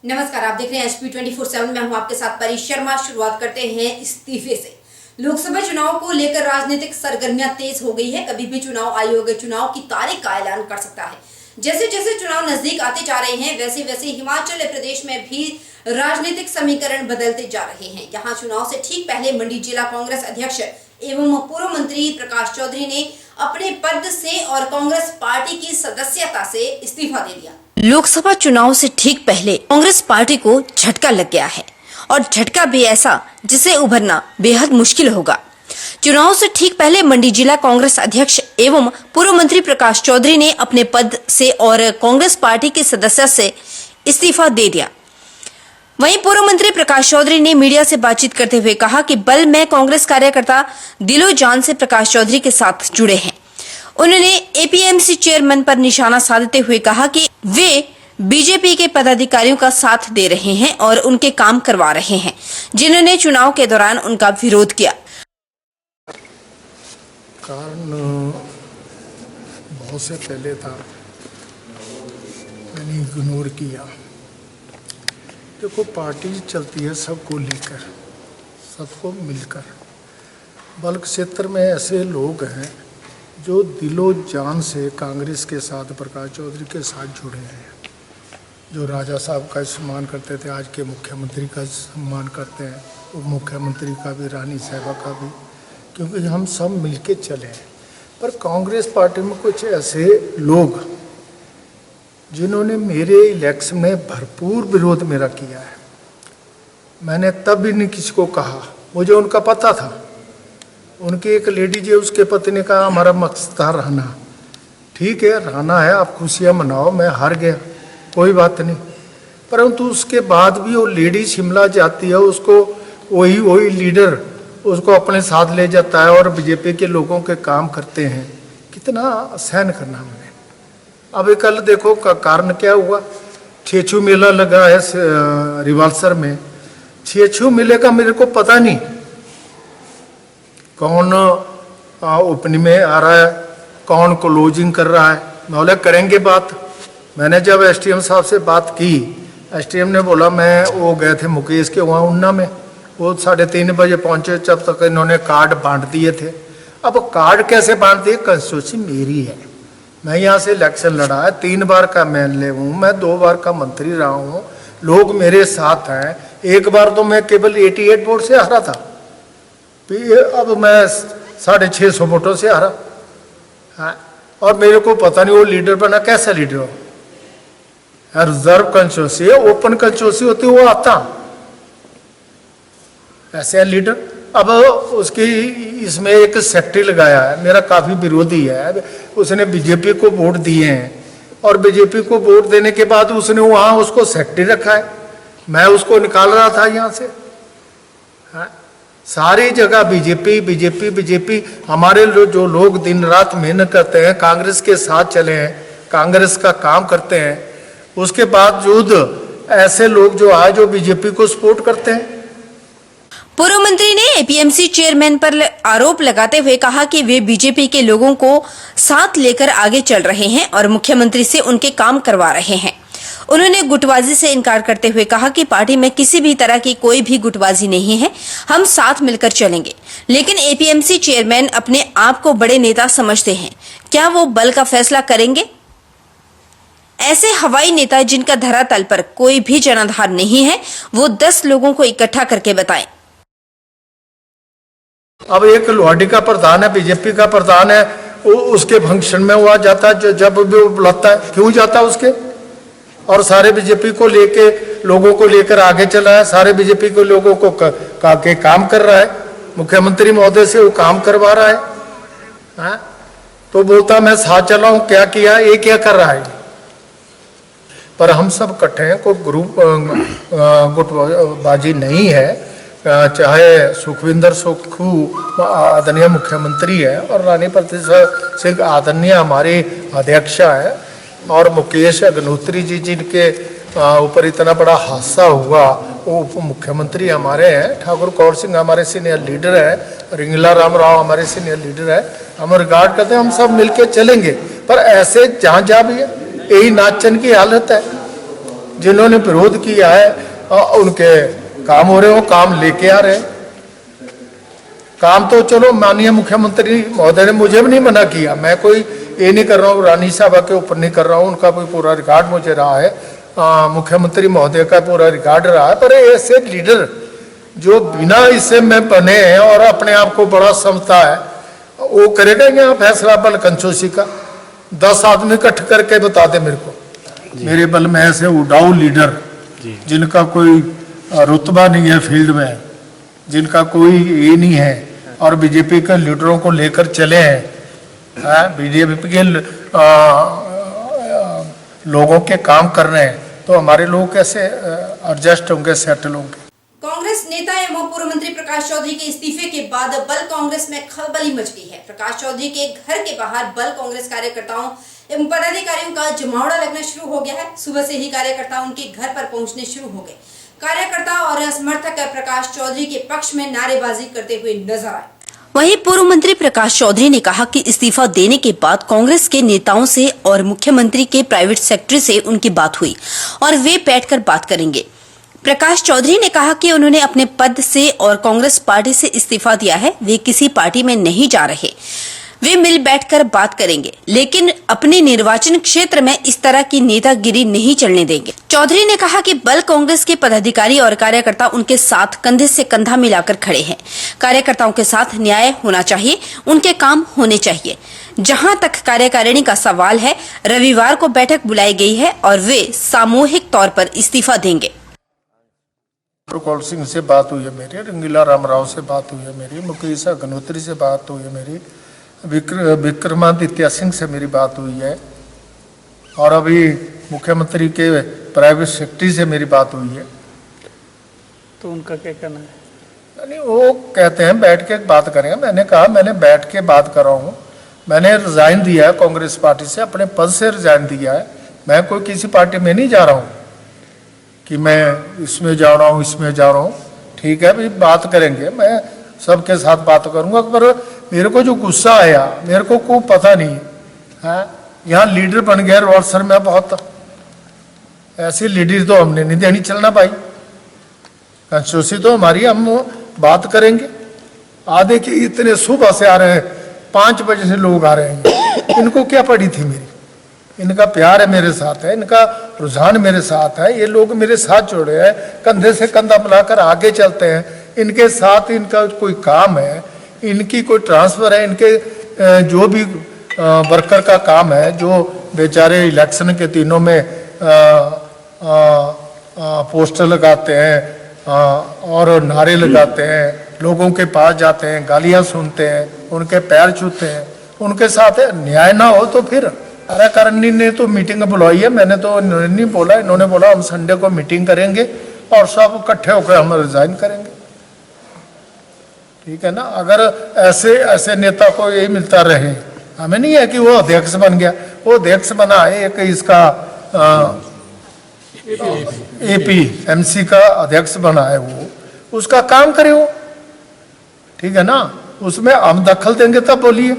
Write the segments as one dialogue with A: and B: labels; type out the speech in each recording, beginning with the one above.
A: नमस्कार, आप देख रहे हैं HP 24/7। मैं हूं आपके साथ परी शर्मा। शुरुआत करते हैं इस्तीफे से। लोकसभा चुनाव को लेकर राजनीतिक सरगर्मियां तेज हो गई है। कभी भी चुनाव आयोग चुनाव की तारीख का ऐलान कर सकता है। जैसे जैसे चुनाव नजदीक आते जा रहे हैं, वैसे वैसे हिमाचल प्रदेश में भी राजनीतिक समीकरण बदलते जा रहे हैं। यहाँ चुनाव से ठीक पहले मंडी जिला कांग्रेस अध्यक्ष एवं पूर्व मंत्री प्रकाश चौधरी ने अपने पद से और कांग्रेस पार्टी की सदस्यता से इस्तीफा दे दिया। लोकसभा चुनाव से ठीक पहले कांग्रेस पार्टी को झटका लग गया है और झटका भी ऐसा जिसे उभरना बेहद मुश्किल होगा। चुनाव से ठीक पहले मंडी जिला कांग्रेस अध्यक्ष एवं पूर्व मंत्री प्रकाश चौधरी ने अपने पद से और कांग्रेस पार्टी की सदस्यता से इस्तीफा दे दिया। वहीं पूर्व मंत्री प्रकाश चौधरी ने मीडिया से बातचीत करते हुए कहा कि बल में कांग्रेस कार्यकर्ता दिलो जान से प्रकाश चौधरी के साथ जुड़े हैं। उन्होंने एपीएमसी चेयरमैन पर निशाना साधते हुए कहा कि वे बीजेपी के पदाधिकारियों का साथ दे रहे हैं और उनके काम करवा रहे हैं, जिन्होंने चुनाव के दौरान उनका विरोध किया।
B: कारण बहुत से पहले था, मैंने इग्नोर किया। देखो, पार्टी चलती है सबको लेकर, सबको मिलकर। बल्क क्षेत्र में ऐसे लोग हैं जो दिलो जान से कांग्रेस के साथ, प्रकाश चौधरी के साथ जुड़े हैं, जो राजा साहब का सम्मान करते थे, आज के मुख्यमंत्री का सम्मान करते हैं, उप मुख्यमंत्री का भी, रानी साहबा का भी, क्योंकि हम सब मिलके चले हैं। पर कांग्रेस पार्टी में कुछ ऐसे लोग जिन्होंने मेरे इलेक्शन में भरपूर विरोध मेरा किया है। मैंने तब भी नहीं किसी को कहा, मुझे उनका पता था। उनकी एक लेडीज है, उसके पति ने कहा हमारा मकसद था रहना। ठीक है, रहना है, आप खुशियाँ मनाओ, मैं हार गया, कोई बात नहीं। परंतु उसके बाद भी वो लेडी शिमला जाती है, उसको वही लीडर उसको अपने साथ ले जाता है और बीजेपी के लोगों के काम करते हैं। कितना सहन करना मैंने। अब कल देखो का कारण क्या हुआ। छेछू मेला लगा है रिवाल्सर में। छेछू मेले का मेरे को पता नहीं कौन ओपनिंग में आ रहा है, कौन क्लोजिंग कर रहा है। मैं बोला करेंगे बात। मैंने जब एसटीएम साहब से बात की, एसटीएम ने बोला मैं वो गए थे मुकेश के वहाँ उन्ना में, वो 3:30 बजे पहुँचे, जब तक इन्होंने कार्ड बांट दिए थे। अब कार्ड कैसे बांट दिए? कंस्टिट्यूंसी मेरी है, मैं यहाँ से इलेक्शन लड़ा है, 3 बार का MLA हूँ, मैं 2 बार का मंत्री रहा हूँ, लोग मेरे साथ हैं। एक बार तो मैं केवल 88 वोट से हारा था, अब मैं 650 वोटों से हारा। हाँ, और मेरे को पता नहीं वो लीडर बना, कैसा लीडर हो? रिजर्व कंस्टिट्यूंसी, ओपन कंस्टिट्यूंसी होती वो आता, ऐसे है लीडर। अब उसकी इसमें एक सेक्रेटरी लगाया है, मेरा काफी विरोधी है, उसने बीजेपी को वोट दिए हैं और बीजेपी को वोट देने के बाद उसने वहां उसको सेक्रेटरी रखा है। मैं उसको निकाल रहा था यहाँ से। हाँ? सारी जगह बीजेपी बीजेपी बीजेपी। हमारे जो लोग दिन रात मेहनत करते हैं, कांग्रेस के साथ चले हैं, कांग्रेस का काम करते हैं, उसके बावजूद ऐसे लोग जो आज जो बीजेपी को सपोर्ट करते हैं।
A: पूर्व मंत्री ने एपीएमसी चेयरमैन पर आरोप लगाते हुए कहा कि वे बीजेपी के लोगों को साथ लेकर आगे चल रहे हैं और मुख्यमंत्री से उनके काम करवा रहे हैं। उन्होंने गुटबाजी से इनकार करते हुए कहा कि पार्टी में किसी भी तरह की कोई भी गुटबाजी नहीं है, हम साथ मिलकर चलेंगे। लेकिन एपीएमसी चेयरमैन अपने आप को बड़े नेता समझते हैं, क्या वो बल का फैसला करेंगे? ऐसे हवाई नेता जिनका धरातल पर कोई भी जनाधार नहीं है, वो 10 लोगों को इकट्ठा करके बताएं।
B: अब एक लोहाडी का प्रधान है, बीजेपी का प्रधान है, वो उसके फंक्शन में हुआ जाता है, जब भी वो बुलाता है, क्यों जाता है उसके? और सारे बीजेपी को लेके, लोगों को लेकर आगे चला है, सारे बीजेपी के लोगों को के काम कर रहा है, मुख्यमंत्री महोदय से वो काम करवा रहा है। हाँ? तो बोलता मैं साथ चला हूं, क्या किया, ये क्या कर रहा है? पर हम सब इकट्ठे हैं, कोई ग्रुप गुटबाजी नहीं है। चाहे सुखविंदर सुक्खू आदरणीय मुख्यमंत्री है और रानी प्रतिभा सिंह आदरणीय हमारी अध्यक्षा है, और मुकेश अग्निहोत्री जी जिनके ऊपर इतना बड़ा हादसा हुआ, वो उप मुख्यमंत्री हमारे हैं। ठाकुर कौर सिंह हमारे सीनियर लीडर है, रिंगला राम राव हमारे सीनियर लीडर है। हम रिगार्ड करते हैं, हम सब मिलके चलेंगे। पर ऐसे जहाँ भी है, यही नाचन की हालत है। जिन्होंने विरोध किया है उनके काम हो रहे हो, काम लेके आ रहे हैं। काम तो चलो माननीय मुख्यमंत्री महोदय ने मुझे भी नहीं मना किया, मैं कोई ये नहीं कर रहा हूँ, रानी साहबा के ऊपर नहीं कर रहा हूँ, उनका कोई पूरा रिकॉर्ड मुझे रहा है, मुख्यमंत्री महोदय का पूरा रिकॉर्ड रहा है। पर ऐसे लीडर जो बिना इससे में बने हैं और अपने आप को बड़ा समझता है, वो करेगा यहाँ फैसला बल कंचोसी का? 10 आदमी इकट्ठ करके बता दे मेरे को, मेरे बल में ऐसे उड़ाऊ लीडर जिनका कोई रुतबा नहीं है फील्ड में, जिनका कोई ये नहीं है और बीजेपी के लीडरों को लेकर चले हैं, बीजेपी के लोगों के काम कर रहे हैं, तो हमारे लोग कैसे एडजस्ट होंगे, सेटल होंगे?
A: कांग्रेस नेता एवं पूर्व मंत्री प्रकाश चौधरी के इस्तीफे के बाद बल कांग्रेस में खलबली मच गई है। प्रकाश चौधरी के घर के बाहर बल कांग्रेस कार्यकर्ताओं एवं पदाधिकारियों का जमावड़ा लगना शुरू हो गया है। सुबह से ही कार्यकर्ता उनके घर पर पहुंचने शुरू हो गए। कार्यकर्ता और समर्थक प्रकाश चौधरी के पक्ष में नारेबाजी करते हुए नजर आए। वहीं पूर्व मंत्री प्रकाश चौधरी ने कहा कि इस्तीफा देने के बाद कांग्रेस के नेताओं से और मुख्यमंत्री के प्राइवेट सेक्रेटरी से उनकी बात हुई और वे बैठकर बात करेंगे। प्रकाश चौधरी ने कहा कि उन्होंने अपने पद से और कांग्रेस पार्टी से इस्तीफा दिया है, वे किसी पार्टी में नहीं जा रहे, वे मिल बैठकर बात करेंगे, लेकिन अपने निर्वाचन क्षेत्र में इस तरह की नेतागिरी नहीं चलने देंगे। चौधरी ने कहा कि बल कांग्रेस के पदाधिकारी और कार्यकर्ता उनके साथ कंधे से कंधा मिलाकर खड़े हैं। कार्यकर्ताओं के साथ न्याय होना चाहिए, उनके काम होने चाहिए। जहां तक कार्यकारिणी का सवाल है, रविवार को बैठक बुलाई गई है और वे सामूहिक तौर पर इस्तीफा देंगे।
B: कौल सिंह से बात हुई है मेरी, रंगीला रामराव से बात हुई है मेरी, मुकेश अग्निहोत्री से बात हुई है मेरी, विक्रमादित्य सिंह से मेरी बात हुई है और अभी मुख्यमंत्री के प्राइवेट सेक्रेटरी से मेरी बात हुई है।
C: तो उनका क्या कहना है?
B: नहीं, वो कहते हैं बैठ के बात करेंगे। मैंने कहा मैंने बैठ के बात कर रहा हूँ, मैंने रिजाइन दिया है कांग्रेस पार्टी से, अपने पद से रिजाइन दिया है, मैं कोई किसी पार्टी में नहीं जा रहा हूँ कि मैं इसमें जा रहा हूँ इसमें जा रहा हूँ। ठीक है भाई, बात करेंगे, मैं सबके साथ बात करूंगा। पर मेरे को जो गुस्सा आया, मेरे को कोई पता नहीं है, यहाँ लीडर बन गया रोडसर में, बहुत ऐसी लीडर तो हमने नहीं देनी चलना भाई। कंस्टिट्यूंसी तो हमारी, हम बात करेंगे। आधे के इतने सुबह से आ रहे हैं, 5 बजे से लोग आ रहे हैं, इनको क्या पड़ी थी मेरी? इनका प्यार है मेरे साथ है, इनका रुझान मेरे साथ है, ये लोग मेरे साथ जुड़े हैं, कंधे से कंधा मिलाकर आगे चलते हैं। इनके साथ इनका कोई काम है, इनकी कोई ट्रांसफर है, इनके जो भी वर्कर का काम है, जो बेचारे इलेक्शन के दिनों में पोस्टर लगाते हैं और नारे लगाते हैं, लोगों के पास जाते हैं, गालियां सुनते हैं, उनके पैर छूते हैं, उनके साथ न्याय ना हो तो फिर कार्यकारिणी ने तो मीटिंग बुलाई है, मैंने तो नहीं बोला, इन्होंने बोला हम संडे को मीटिंग करेंगे और सब इकट्ठे होकर हम रिजाइन करेंगे। ठीक है ना? अगर ऐसे नेता को यही मिलता रहे, हमें नहीं है कि वो अध्यक्ष बन गया, वो अध्यक्ष बना है, एक इसका APMC का अध्यक्ष बना है, वो उसका काम करे वो। ठीक है ना? उसमें हम दखल देंगे तब बोलिए।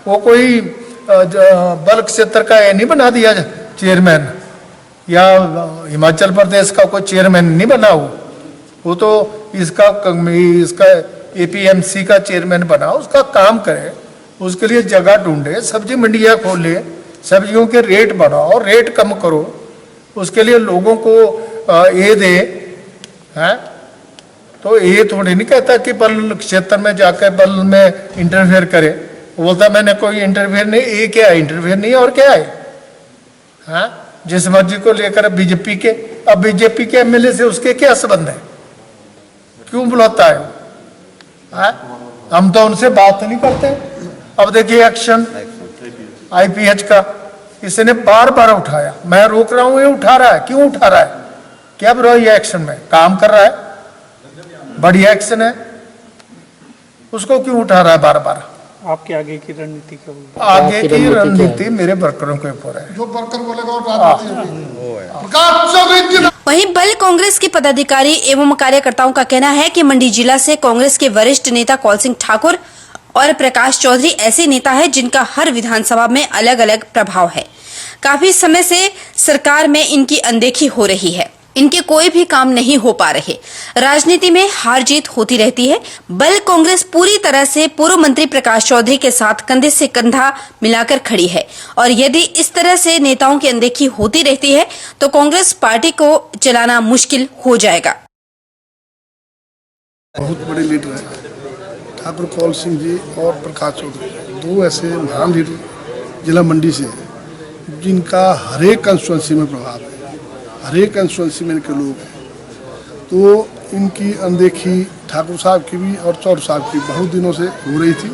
B: वो कोई बल क्षेत्र का ये नहीं बना दिया चेयरमैन, या हिमाचल प्रदेश का कोई चेयरमैन नहीं बना वो तो इसका APMC का चेयरमैन बना, उसका काम करे, उसके लिए जगह ढूंढे, सब्जी मंडियाँ खोले, सब्जियों के रेट बढ़ाओ, रेट कम करो, उसके लिए लोगों को ये दे है। तो ये थोड़ी नहीं कहता कि बल क्षेत्र में जाकर बल में इंटरफेयर करे, बोलता मैंने कोई इंटरफेयर नहीं। ये क्या है? इंटरफेयर नहीं और क्या है? हाँ, जिस मर्जी को लेकर बीजेपी के, अब बीजेपी के MLA से उसके क्या संबंध है? क्यों बुलाता है? हाँ? हम तो उनसे बात नहीं करते। अब देखिए एक्शन IPH का इसने बार बार उठाया, मैं रोक रहा हूं, ये उठा रहा है। क्यों उठा रहा है? क्या बुरा ये एक्शन में काम कर रहा है, बढ़िया एक्शन है, उसको क्यों उठा रहा है बार बार?
C: आपके आगे की रणनीति क्या होगी?
B: आगे की रणनीति मेरे वर्करों के ऊपर है, जो वर्कर बोलेगा।
A: वहीं बल कांग्रेस के पदाधिकारी एवं कार्यकर्ताओं का कहना है कि मंडी जिला से कांग्रेस के वरिष्ठ नेता कौल सिंह ठाकुर और प्रकाश चौधरी ऐसे नेता है जिनका हर विधानसभा में अलग अलग प्रभाव है। काफी समय से सरकार में इनकी अनदेखी हो रही है, इनके कोई भी काम नहीं हो पा रहे। राजनीति में हार जीत होती रहती है। बल कांग्रेस पूरी तरह से पूर्व मंत्री प्रकाश चौधरी के साथ कंधे से कंधा मिलाकर खड़ी है और यदि इस तरह से नेताओं की अनदेखी होती रहती है तो कांग्रेस पार्टी को चलाना मुश्किल हो जाएगा।
B: बहुत बड़े लीडर हैं ठाकुर कौल सिंह जी और प्रकाश चौधरी, दो ऐसे महान लीडर जिला मंडी से हैं जिनका हर एक कंस्टिट्यूंसी में प्रभाव है, हर एक कंस्टिट्यूंसी में इनके लोग हैं। तो इनकी अनदेखी ठाकुर साहब की भी और चौधरी साहब की बहुत दिनों से हो रही थी,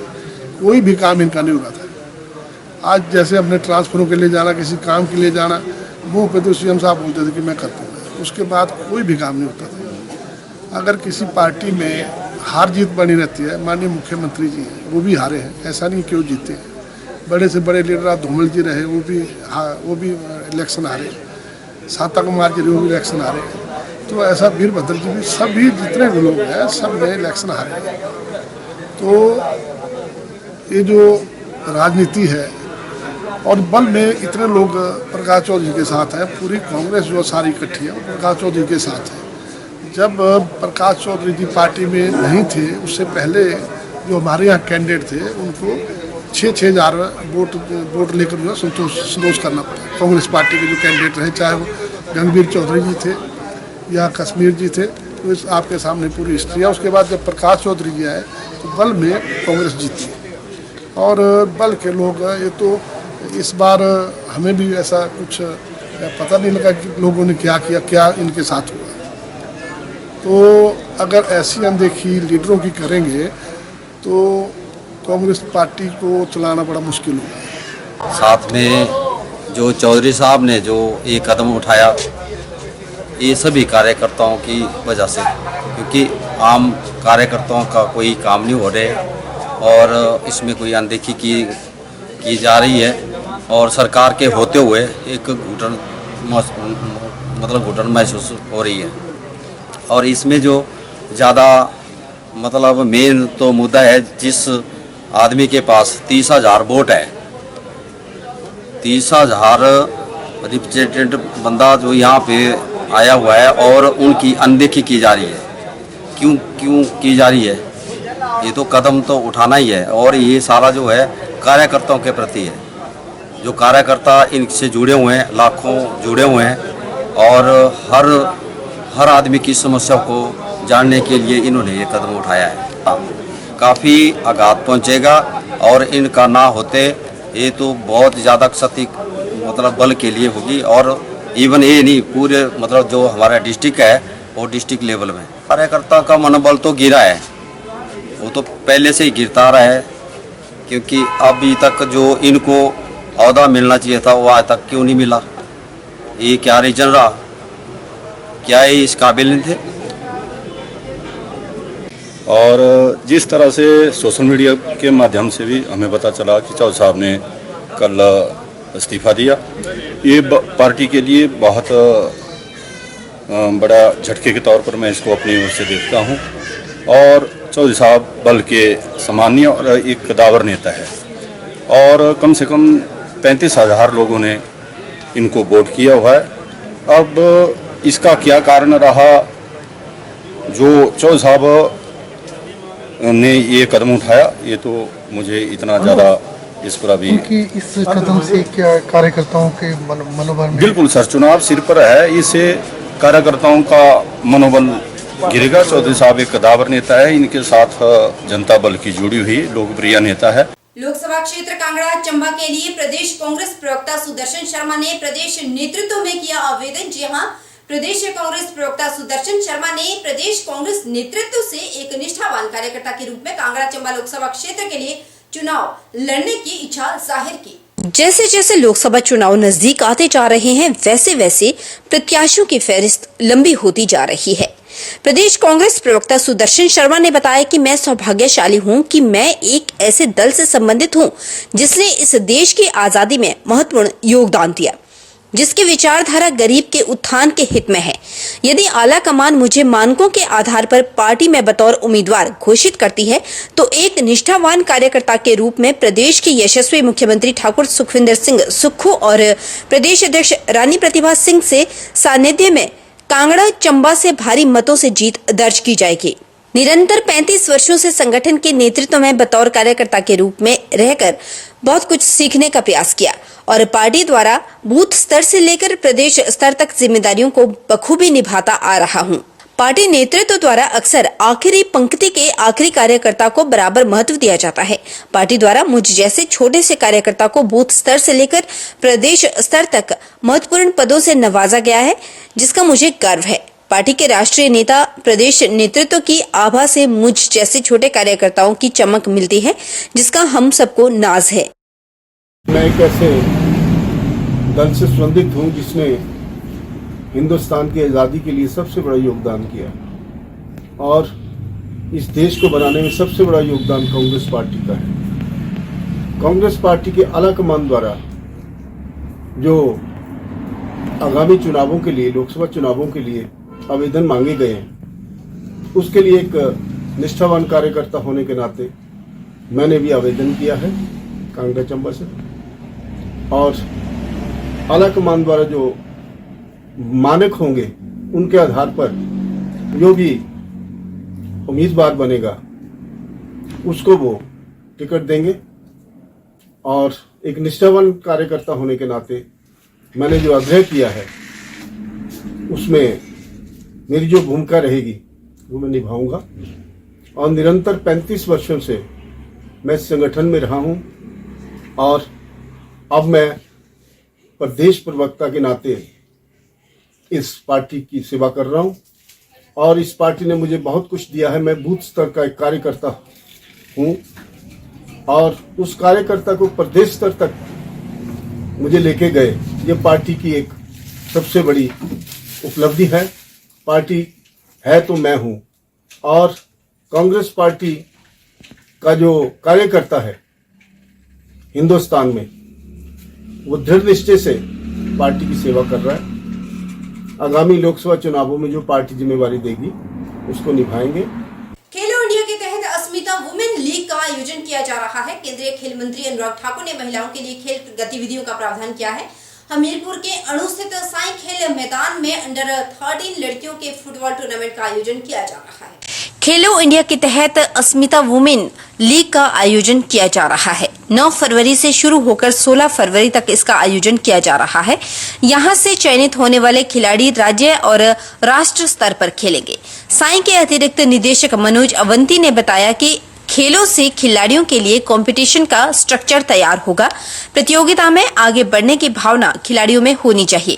B: कोई भी काम इनका नहीं हो रहा था। आज जैसे अपने ट्रांसफरों के लिए जाना, किसी काम के लिए जाना, मुँह पे तो सीएम साहब बोलते थे कि मैं करता हूँ, उसके बाद कोई भी काम नहीं होता था। अगर किसी पार्टी में हार जीत बनी रहती है, माननीय मुख्यमंत्री जी हैं, वो भी हारे हैं, ऐसा नहीं क्यों जीते हैं। बड़े से बड़े लीडर आप धूमल जी रहे, वो भी इलेक्शन हारे, शांता कुमार जी वो भी इलेक्शन हारे। तो ऐसा वीरभद्र जी भी, सभी जितने भी लोग हैं सब ने इलेक्शन हारे। तो ये जो राजनीति है और बल में इतने लोग प्रकाश चौधरी के साथ हैं, पूरी कांग्रेस जो सारी इकट्ठी है वो प्रकाश चौधरी के साथ है। जब प्रकाश चौधरी जी पार्टी में नहीं थे, उससे पहले जो हमारे यहाँ कैंडिडेट थे उनको 6,000 वोट लेकर जो है संतोष करना पड़ा। कांग्रेस पार्टी के जो कैंडिडेट रहे, चाहे वो गंगवीर चौधरी जी थे या कश्मीर जी थे, तो इस आपके सामने पूरी हिस्ट्री है। उसके बाद जब प्रकाश चौधरी जी आए तो बल में कांग्रेस जीती और बल के लोग ये तो इस बार हमें भी ऐसा कुछ पता नहीं लगा कि लोगों ने क्या किया, क्या इनके साथ हुआ। तो अगर ऐसी अनदेखी लीडरों की करेंगे तो कांग्रेस पार्टी को चलाना बड़ा मुश्किल होगा।
D: साथ में जो चौधरी साहब ने जो ये कदम उठाया, ये सभी कार्यकर्ताओं की वजह से, क्योंकि आम कार्यकर्ताओं का कोई काम नहीं हो रहे और इसमें कोई अनदेखी की जा रही है और सरकार के होते हुए एक घुटन महसूस हो रही है। और इसमें जो ज़्यादा मेन तो मुद्दा है, जिस आदमी के पास 30,000 वोट है, 30,000 रिप्रेजेंटेटिव बंदा जो यहाँ पे आया हुआ है और उनकी अनदेखी की जा रही है। क्यों की जा रही है? ये तो कदम तो उठाना ही है और ये सारा जो है कार्यकर्ताओं के प्रति है। जो कार्यकर्ता इनसे जुड़े हुए हैं, लाखों जुड़े हुए हैं और हर आदमी की समस्या को जानने के लिए इन्होंने ये कदम उठाया है। काफ़ी आघात पहुंचेगा और इनका ना होते ये तो बहुत ज़्यादा क्षति बल के लिए होगी और इवन ये नहीं, पूरे जो हमारा डिस्ट्रिक्ट है वो डिस्ट्रिक्ट लेवल में कार्यकर्ता का मनोबल तो गिरा है, वो तो पहले से ही गिरता रहा है। क्योंकि अभी तक जो इनको ओहदा मिलना चाहिए था वो आज तक क्यों नहीं मिला? ये क्या रीजन रहा? क्या ये इस काबिल नहीं थे?
E: और जिस तरह से सोशल मीडिया के माध्यम से भी हमें पता चला कि चौधरी साहब ने कल इस्तीफ़ा दिया, ये पार्टी के लिए बहुत बड़ा झटके के तौर पर मैं इसको अपनी ओर से देखता हूँ। और चौधरी साहब बल के सम्मानीय और एक कदावर नेता है और कम से कम 35,000 लोगों ने इनको वोट किया हुआ है। अब इसका क्या कारण रहा जो चौधरी साहब ने ये कदम उठाया, ये तो मुझे इतना ज़्यादा इस पर अभी
F: उनकी इस कदम से क्या कार्यकर्ताओं के मनोबल में?
E: बिल्कुल सर, चुनाव सिर पर है, इससे कार्यकर्ताओं का मनोबल गिरेगा। चौधरी साहब एक कदावर नेता है, इनके साथ जनता बल की जुड़ी हुई लोकप्रिय नेता है।
A: लोकसभा क्षेत्र कांगड़ा चंबा के लिए प्रदेश कांग्रेस प्रवक्ता सुदर्शन शर्मा ने प्रदेश नेतृत्व में किया आवेदन। जी हां, प्रदेश कांग्रेस प्रवक्ता सुदर्शन शर्मा ने प्रदेश कांग्रेस नेतृत्व से एक निष्ठावान कार्यकर्ता के रूप में कांगड़ा चंबा लोकसभा क्षेत्र के लिए चुनाव लड़ने की इच्छा जाहिर की। जैसे जैसे लोकसभा चुनाव नजदीक आते जा रहे हैं, वैसे वैसे प्रत्याशियों की फहरिस्त लंबी होती जा रही है। प्रदेश कांग्रेस प्रवक्ता सुदर्शन शर्मा ने बताया कि मैं सौभाग्यशाली हूं कि मैं एक ऐसे दल से संबंधित हूं जिसने इस देश की आजादी में महत्वपूर्ण योगदान दिया। जिसकी विचारधारा गरीब के उत्थान के हित में है। यदि आला कमान मुझे मानकों के आधार पर पार्टी में बतौर उम्मीदवार घोषित करती है तो एक निष्ठावान कार्यकर्ता के रूप में प्रदेश के यशस्वी मुख्यमंत्री ठाकुर सुखविंदर सिंह सुक्खू और प्रदेश अध्यक्ष रानी प्रतिभा सिंह से सानिध्य में कांगड़ा चंबा से भारी मतों से जीत दर्ज की जाएगी। निरंतर 35 वर्षों से संगठन के नेतृत्व में बतौर कार्यकर्ता के रूप में रहकर बहुत कुछ सीखने का प्रयास किया और पार्टी द्वारा बूथ स्तर से लेकर प्रदेश स्तर तक जिम्मेदारियों को बखूबी निभाता आ रहा हूं। पार्टी नेतृत्व द्वारा अक्सर आखिरी पंक्ति के आखिरी कार्यकर्ता को बराबर महत्व दिया जाता है। पार्टी द्वारा मुझ जैसे छोटे से कार्यकर्ता को बूथ स्तर से लेकर प्रदेश स्तर तक महत्वपूर्ण पदों से नवाजा गया है, जिसका मुझे गर्व है। पार्टी के राष्ट्रीय नेता प्रदेश नेतृत्व की आभा से मुझ जैसे छोटे कार्यकर्ताओं की चमक मिलती है, जिसका हम सबको नाज है।
G: मैं एक ऐसे दल से संबंधित हूँ जिसने हिंदुस्तान की आज़ादी के लिए सबसे बड़ा योगदान किया और इस देश को बनाने में सबसे बड़ा योगदान कांग्रेस पार्टी का है। कांग्रेस पार्टी के आला कमान द्वारा जो आगामी चुनावों के लिए, लोकसभा चुनावों के लिए आवेदन मांगे गए हैं, उसके लिए एक निष्ठावान कार्यकर्ता होने के नाते मैंने भी आवेदन किया है कांगड़ा चंबा से और आला कमान द्वारा जो मानक होंगे उनके आधार पर जो भी उम्मीदवार बनेगा उसको वो टिकट देंगे और एक निष्ठावान कार्यकर्ता होने के नाते मैंने जो आग्रह किया है उसमें मेरी जो भूमिका रहेगी वो मैं निभाऊंगा और निरंतर 35 वर्षों से मैं संगठन में रहा हूं और अब मैं प्रदेश प्रवक्ता के नाते इस पार्टी की सेवा कर रहा हूं और इस पार्टी ने मुझे बहुत कुछ दिया है। मैं बूथ स्तर का एक कार्यकर्ता हूं और उस कार्यकर्ता को प्रदेश स्तर तक मुझे लेके गए। ये पार्टी की एक सबसे बड़ी उपलब्धि है। पार्टी है तो मैं हूं और कांग्रेस पार्टी का जो कार्यकर्ता है हिंदुस्तान में वो दृढ़ निश्चय से पार्टी की सेवा कर रहा है। आगामी लोकसभा चुनावों में जो पार्टी जिम्मेवारी देगी उसको निभाएंगे।
A: खेलो इंडिया के तहत अस्मिता वुमेन लीग का आयोजन किया जा रहा है। केंद्रीय खेल मंत्री अनुराग ठाकुर ने महिलाओं के लिए खेल गतिविधियों का प्रावधान किया है। हमीरपुर के अणु स्थित साई खेल मैदान में अंडर 13 लड़कियों के फुटबॉल टूर्नामेंट का आयोजन किया जा रहा है। खेलो इंडिया के तहत अस्मिता वुमेन लीग का आयोजन किया जा रहा है। 9 फरवरी से शुरू होकर 16 फरवरी तक इसका आयोजन किया जा रहा है। यहां से चयनित होने वाले खिलाड़ी राज्य और राष्ट्र स्तर पर खेलेंगे। साई के अतिरिक्त निदेशक मनोज अवंती ने बताया कि खेलों से खिलाड़ियों के लिए कंपटीशन का स्ट्रक्चर तैयार होगा। प्रतियोगिता में आगे बढ़ने की भावना खिलाड़ियों में होनी चाहिए।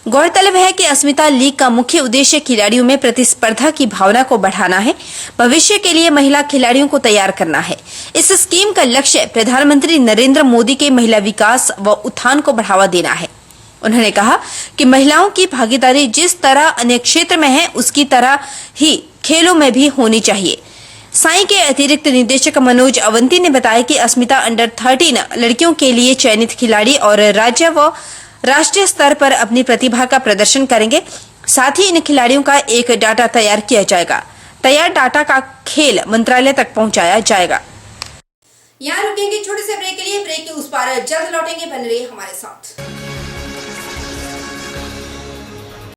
A: गौरतलब है कि अस्मिता लीग का मुख्य उद्देश्य खिलाड़ियों में प्रतिस्पर्धा की भावना को बढ़ाना है, भविष्य के लिए महिला खिलाड़ियों को तैयार करना है। इस स्कीम का लक्ष्य प्रधानमंत्री नरेंद्र मोदी के महिला विकास व उत्थान को बढ़ावा देना है। उन्होंने कहा कि महिलाओं की भागीदारी जिस तरह अन्य क्षेत्र में है उसकी तरह ही खेलों में भी होनी चाहिए। साई के अतिरिक्त निदेशक मनोज अवंती ने बताया कि अस्मिता अंडर 13 लड़कियों के लिए चयनित खिलाड़ी और राज्य व राष्ट्रीय स्तर पर अपनी प्रतिभा का प्रदर्शन करेंगे। साथ ही इन खिलाड़ियों का एक डाटा तैयार किया जाएगा। तैयार डाटा का खेल मंत्रालय तक पहुंचाया जाएगा। यहाँ रुकेंगे छोटे से ब्रेक के लिए। ब्रेक के उस पार जल्द लौटेंगे, बने रहिए हमारे साथ।